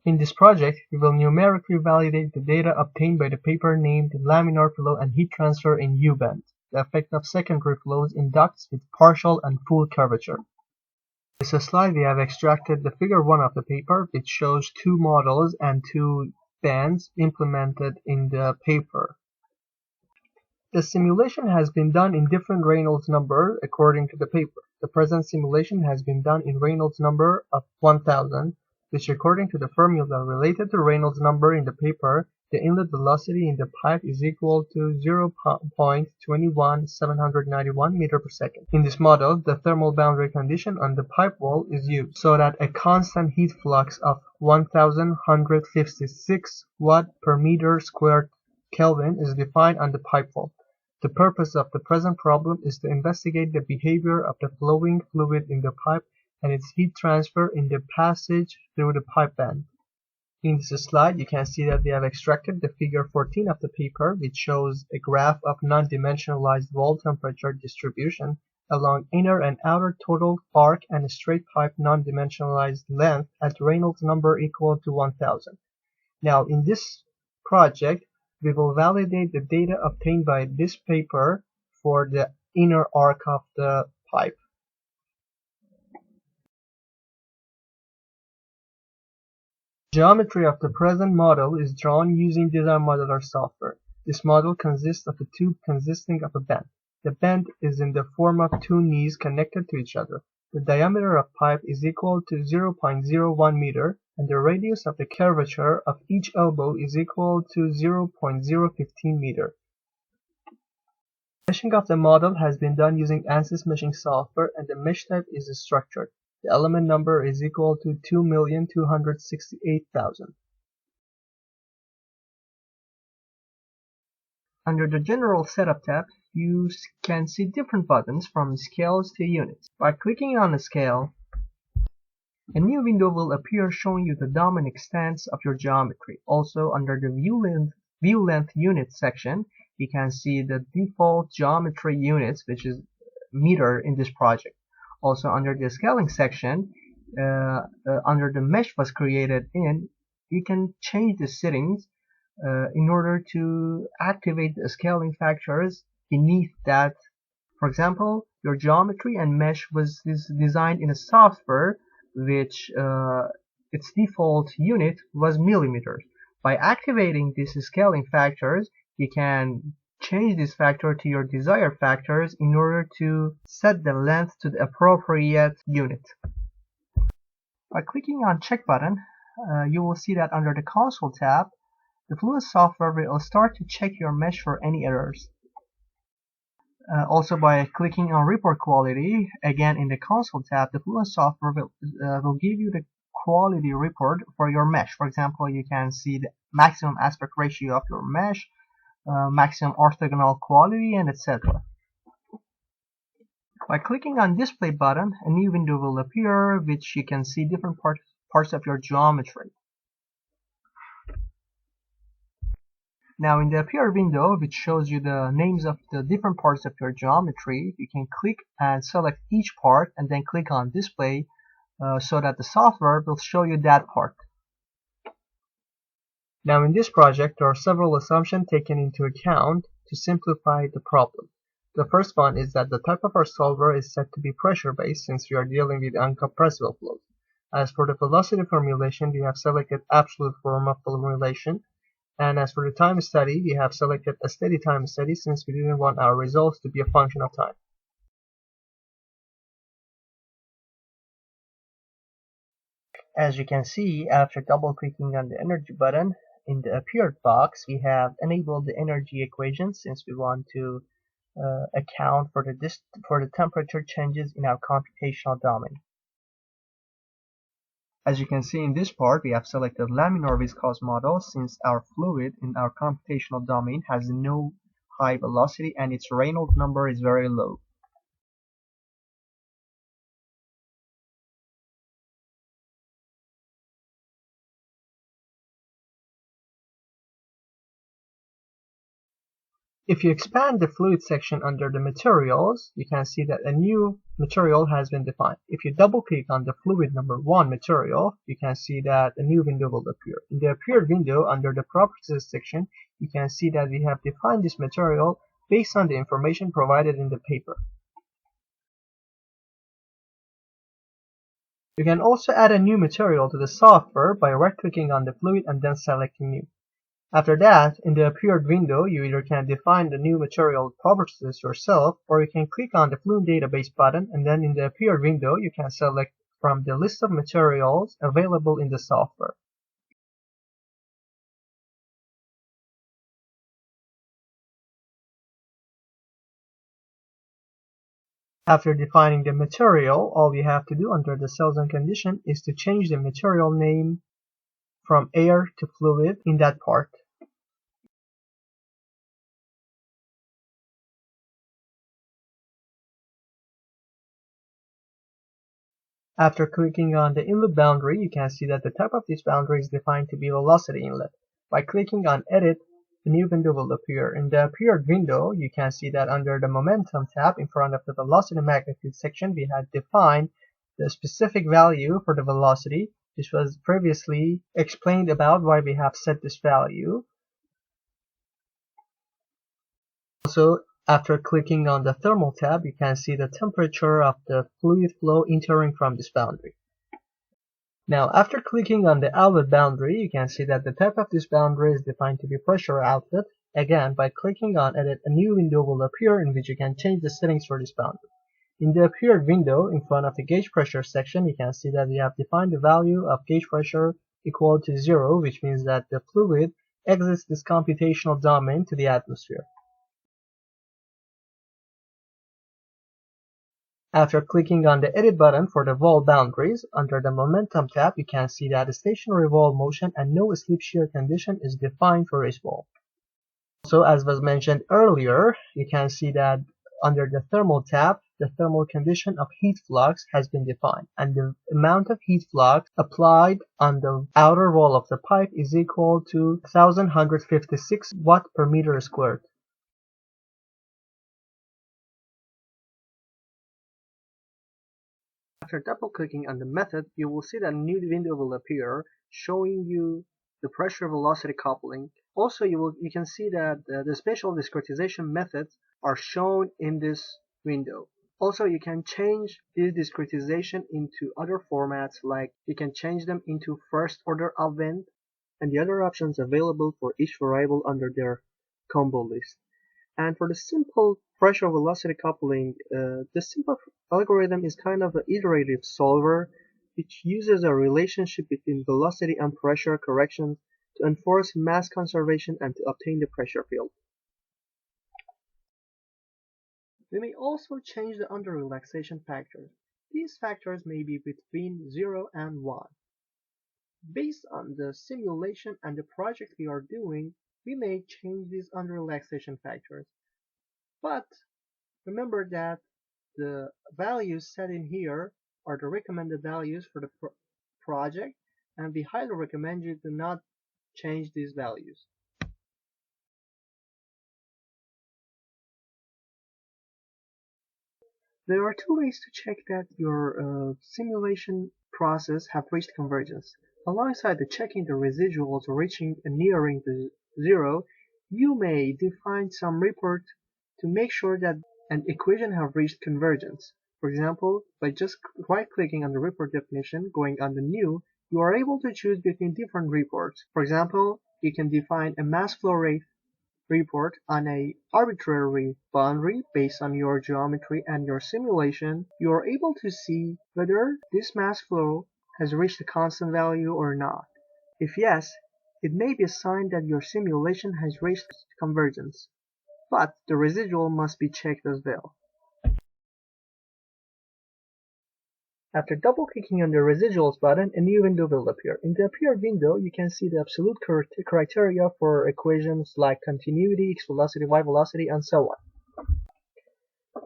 In this project, we will numerically validate the data obtained by the paper named Laminar flow and heat transfer in U-bend, the effect of secondary flows in ducts with partial and full curvature. In this slide, we have extracted the figure 1 of the paper, which shows two models and two bands implemented in the paper. The simulation has been done in different Reynolds number according to the paper. The present simulation has been done in Reynolds number of 1000, which according to the formula related to Reynolds number in the paper, the inlet velocity in the pipe is equal to 0.21791 meter per second. In this model, the thermal boundary condition on the pipe wall is used so that a constant heat flux of 1156 watt per meter squared Kelvin is defined on the pipe wall. The purpose of the present problem is to investigate the behavior of the flowing fluid in the pipe and its heat transfer in the passage through the pipe band. In this slide, you can see that we have extracted the figure 14 of the paper, which shows a graph of non-dimensionalized wall temperature distribution along inner and outer total arc and a straight pipe non-dimensionalized length at Reynolds number equal to 1000. Now, in this project, we will validate the data obtained by this paper for the inner arc of the pipe. Geometry of the present model is drawn using Design Modeler software. This model consists of a tube consisting of a bend. The bend is in the form of two knees connected to each other. The diameter of pipe is equal to 0.01 meter, and the radius of the curvature of each elbow is equal to 0.015 meter. Meshing of the model has been done using ANSYS meshing software, and the mesh type is structured. The element number is equal to 2,268,000. Under the General Setup tab, you can see different buttons from scales to units. By clicking on a scale, a new window will appear showing you the dome and extents of your geometry. Also, under the view length unit section, you can see the default geometry units, which is meter in this project. Also, under the scaling section, under the mesh was created in, you can change the settings in order to activate the scaling factors beneath that. For example, your geometry and mesh was designed in a software which its default unit was millimeters. By activating these scaling factors, you can change this factor to your desired factors in order to set the length to the appropriate unit. By clicking on check button, you will see that under the console tab, the Fluent software will start to check your mesh for any errors. Also, by clicking on report quality, again in the console tab, the Fluent software will give you the quality report for your mesh. For example, you can see the maximum aspect ratio of your mesh, maximum orthogonal quality, and etc. By clicking on display button, a new window will appear which you can see different parts of your geometry. Now in the appear window, which shows you the names of the different parts of your geometry, you can click and select each part and then click on display so that the software will show you that part. Now in this project, there are several assumptions taken into account to simplify the problem. The first one is that the type of our solver is set to be pressure-based since we are dealing with uncompressible flows. As for the velocity formulation, we have selected absolute form of formulation. And as for the time study, we have selected a steady time study since we didn't want our results to be a function of time. As you can see, after double-clicking on the energy button, in the appeared box, we have enabled the energy equation since we want to account for the temperature changes in our computational domain. As you can see in this part, we have selected laminar viscous model since our fluid in our computational domain has no high velocity and its Reynolds number is very low. If you expand the fluid section under the materials, you can see that a new material has been defined. If you double click on the fluid number 1 material, you can see that a new window will appear. In the appeared window under the properties section, you can see that we have defined this material based on the information provided in the paper. You can also add a new material to the software by right-clicking on the fluid and then selecting New. After that, in the appeared window, you either can define the new material properties yourself, or you can click on the Fluent Database button, and then in the appeared window, you can select from the list of materials available in the software. After defining the material, all you have to do under the cells and condition is to change the material name from air to fluid in that part. After clicking on the inlet boundary, you can see that the type of this boundary is defined to be velocity inlet. By clicking on Edit, a new window will appear. In the appeared window, you can see that under the Momentum tab in front of the Velocity Magnitude section, we had defined the specific value for the velocity. This was previously explained about why we have set this value. Also, after clicking on the Thermal tab, you can see the temperature of the fluid flow entering from this boundary. Now, after clicking on the outlet boundary, you can see that the type of this boundary is defined to be pressure outlet. Again, by clicking on Edit, a new window will appear in which you can change the settings for this boundary. In the appeared window, in front of the gauge pressure section, you can see that we have defined the value of gauge pressure equal to 0, which means that the fluid exits this computational domain to the atmosphere. After clicking on the Edit button for the wall boundaries, under the Momentum tab, you can see that the stationary wall motion and no slip shear condition is defined for this wall. So, as was mentioned earlier, you can see that under the Thermal tab, the thermal condition of heat flux has been defined, and the amount of heat flux applied on the outer wall of the pipe is equal to 1156 watt per meter squared. After double-clicking on the method, you will see that a new window will appear showing you the pressure-velocity coupling. Also, you can see that the spatial discretization methods are shown in this window. Also, you can change this discretization into other formats, like you can change them into first-order advent and the other options available for each variable under their combo list. And for the simple pressure velocity coupling, the simple algorithm is kind of an iterative solver which uses a relationship between velocity and pressure corrections to enforce mass conservation and to obtain the pressure field. We may also change the under relaxation factors. These factors may be between 0 and 1. Based on the simulation and the project we are doing, we may change these under relaxation factors. But remember that the values set in here are the recommended values for the project, and we highly recommend you to not change these values. There are two ways to check that your simulation process have reached convergence. Alongside the checking the residuals reaching and nearing the 0, you may define some report to make sure that an equation have reached convergence. For example, by just right-clicking on the report definition, going on the New, you are able to choose between different reports. For example, you can define a mass flow rate report on an arbitrary boundary based on your geometry and your simulation. You are able to see whether this mass flow has reached a constant value or not. If yes, it may be a sign that your simulation has reached convergence, but the residual must be checked as well. After double-clicking on the Residuals button, a new window will appear. In the Appeared window, you can see the absolute criteria for equations like continuity, x velocity, y velocity, and so on.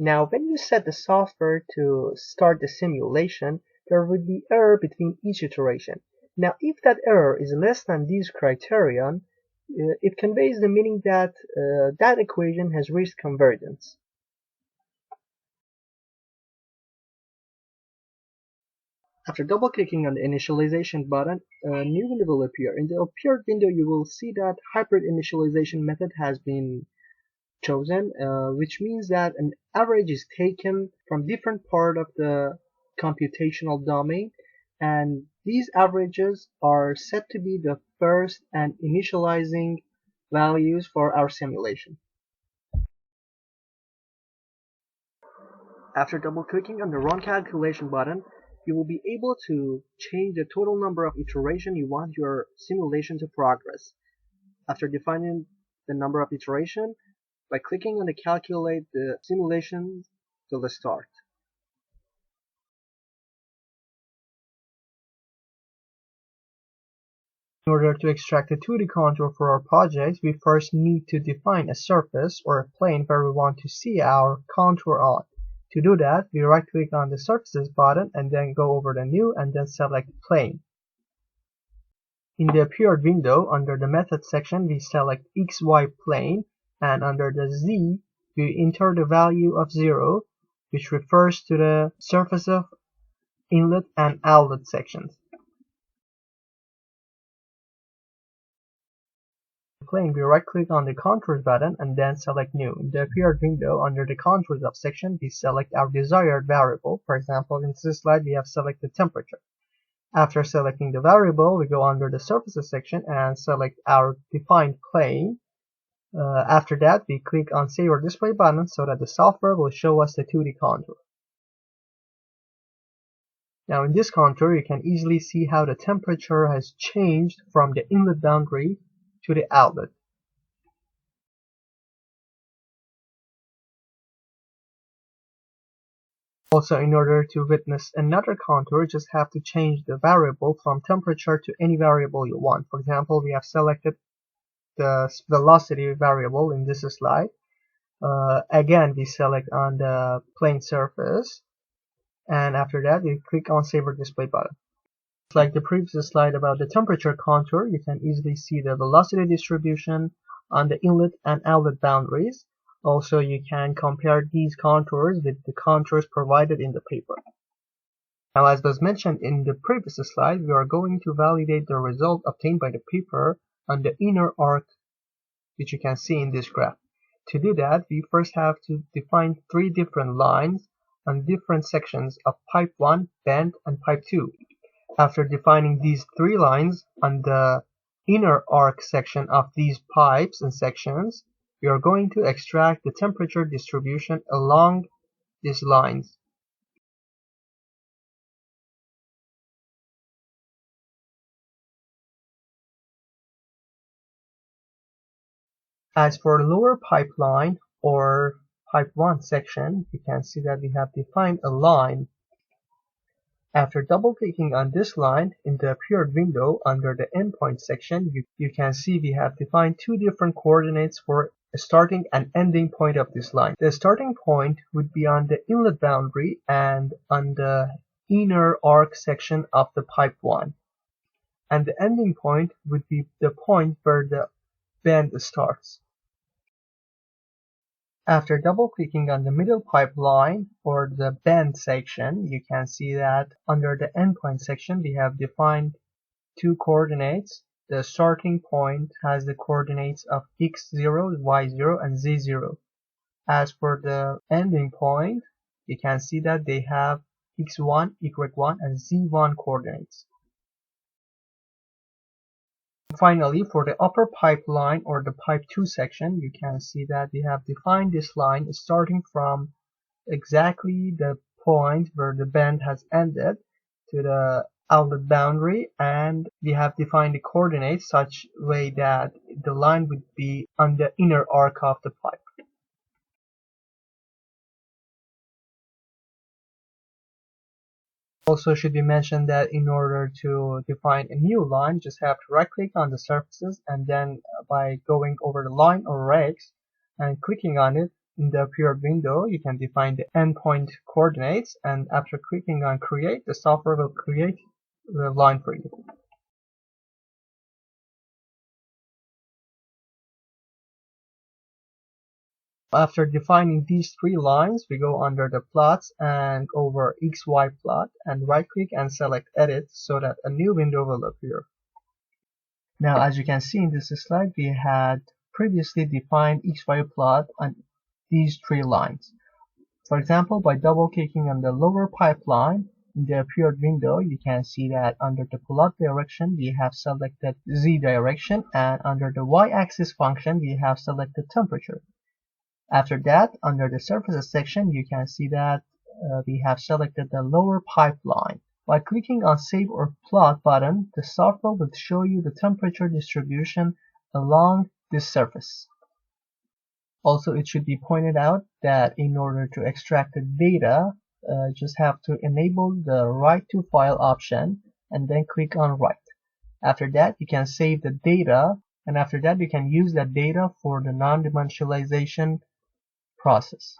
Now, when you set the software to start the simulation, there would be error between each iteration. Now, if that error is less than these criterion, It conveys the meaning that that equation has reached convergence. After double-clicking on the initialization button, a new window will appear. In the appeared window, you will see that hybrid initialization method has been chosen, which means that an average is taken from different part of the computational domain, and these averages are set to be the first and initializing values for our simulation. After double-clicking on the Run Calculation button, you will be able to change the total number of iterations you want your simulation to progress. After defining the number of iterations, by clicking on the Calculate, the simulation will start. In order to extract a 2D contour for our project, we first need to define a surface or a plane where we want to see our contour on. To do that, we right-click on the Surfaces button and then go over the New and then select Plane. In the appeared window, under the Method section, we select XY plane, and under the Z, we enter the value of 0, which refers to the surface of inlet and outlet sections. Plane, we right-click on the Contours button and then select New. In the appeared window, under the Contours section, we select our desired variable. For example, in this slide, we have selected temperature. After selecting the variable, we go under the Surfaces section and select our defined plane. After that, we click on Save or Display button so that the software will show us the 2D contour. Now in this contour, you can easily see how the temperature has changed from the inlet boundary to the outlet. Also, in order to witness another contour, you just have to change the variable from temperature to any variable you want. For example, we have selected the velocity variable in this slide. Again, we select on the plane surface, and after that, we click on Save or Display button. Like the previous slide about the temperature contour, you can easily see the velocity distribution on the inlet and outlet boundaries. Also, you can compare these contours with the contours provided in the paper. Now, as was mentioned in the previous slide, we are going to validate the result obtained by the paper on the inner arc, which you can see in this graph. To do that, we first have to define 3 different lines on different sections of pipe 1, bend, and pipe 2. After defining these 3 lines on the inner arc section of these pipes and sections, we are going to extract the temperature distribution along these lines. As for the lower pipeline or pipe 1 section, you can see that we have defined a line. After double-clicking on this line in the appeared window under the endpoint section, you can see we have defined 2 different coordinates for a starting and ending point of this line. The starting point would be on the inlet boundary and on the inner arc section of the pipe 1. And the ending point would be the point where the bend starts. After double-clicking on the middle pipeline or the bend section, you can see that under the endpoint section we have defined 2 coordinates. The starting point has the coordinates of x0, y0, and z0. As for the ending point, you can see that they have x1, y1, and z1 coordinates. Finally, for the upper pipeline or the pipe 2 section, you can see that we have defined this line starting from exactly the point where the bend has ended to the outlet boundary, and we have defined the coordinates such way that the line would be on the inner arc of the pipe. Also should be mentioned that in order to define a new line, just have to right click on the surfaces and then by going over the line or regs and clicking on it in the appeared window, you can define the endpoint coordinates, and after clicking on create, the software will create the line for you. After defining these three lines, we go under the plots and over XY plot and right click and select edit so that a new window will appear. Now as you can see in this slide, we had previously defined XY plot on these three lines. For example, by double clicking on the lower pipeline in the appeared window, you can see that under the plot direction we have selected Z direction, and under the Y-axis function we have selected temperature. After that, under the surfaces section, you can see that we have selected the lower pipeline. By clicking on Save or Plot button, the software will show you the temperature distribution along this surface. Also, it should be pointed out that in order to extract the data, just have to enable the Write to File option and then click on Write. After that, you can save the data, and after that, you can use that data for the non-dimensionalization process.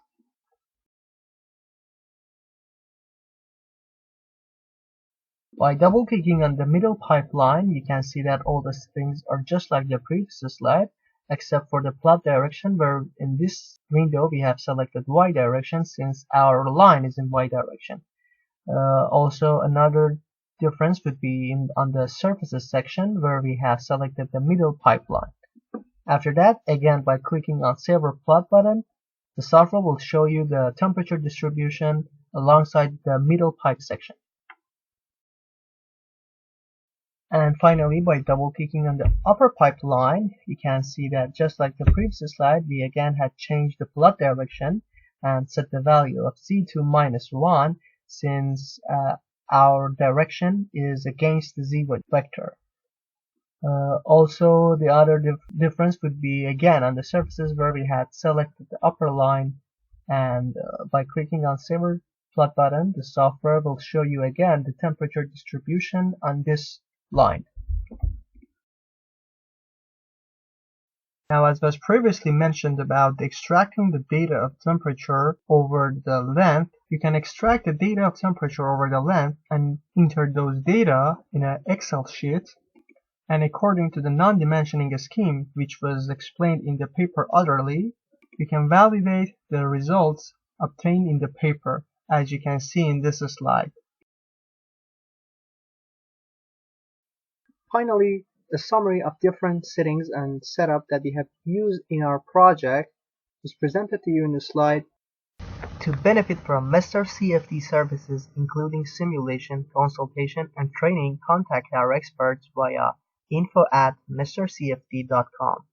By double clicking on the middle pipeline, you can see that all the settings are just like the previous slide, except for the plot direction, where in this window we have selected Y direction since our line is in Y direction. Also, another difference would be on the surfaces section, where we have selected the middle pipeline. After that, again by clicking on Save or Plot button, the software will show you the temperature distribution alongside the middle pipe section. And finally, by double clicking on the upper pipeline, you can see that just like the previous slide, we again had changed the plot direction and set the value of Z to -1 since our direction is against the Z vector. Also, the other difference would be again on the surfaces where we had selected the upper line, and by clicking on Save or Plot button, the software will show you again the temperature distribution on this line. Now, as was previously mentioned about extracting the data of temperature over the length, you can extract the data of temperature over the length and enter those data in an Excel sheet. And according to the non-dimensioning scheme, which was explained in the paper utterly, you can validate the results obtained in the paper, as you can see in this slide. Finally, the summary of different settings and setup that we have used in our project is presented to you in the slide. To benefit from MR-CFD services including simulation, consultation, and training, contact our experts via info@mrcfd.com.